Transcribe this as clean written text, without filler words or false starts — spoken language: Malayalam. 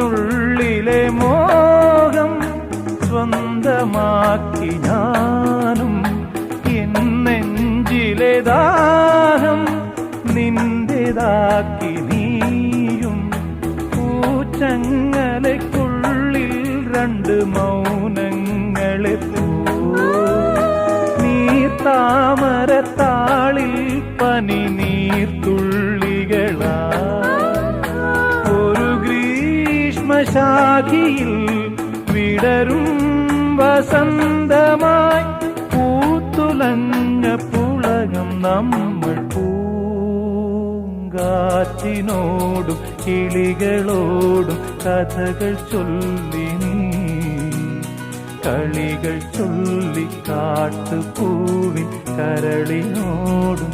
എന്നുള്ളിലെ മോഹം സ്വന്തമാക്കി ഞാനും എൻ നെഞ്ചിലെ ദാഹം നിന്റേതാക്കി നീയും പൂച്ചങ്ങലയ്ക്കുള്ളിൽ രണ്ട് മൗനങ്ങളെ നീർത്താമരത്താളിൽ പനി നീർത്തുള്ളികളാ ഒരു ഗ്രീഷ്മശാഖിയിൽ വിടരും വസന്തമായി പൂത്തുലഞ്ഞ പുളകം നമ്മൾ പൂങ്കാറ്റിനോടും കിളികളോടും കഥകൾ ചൊല്ലി നീ കളികൾ ചൊല്ലി കാട്ടുപൂവിൻ കരളിനോടും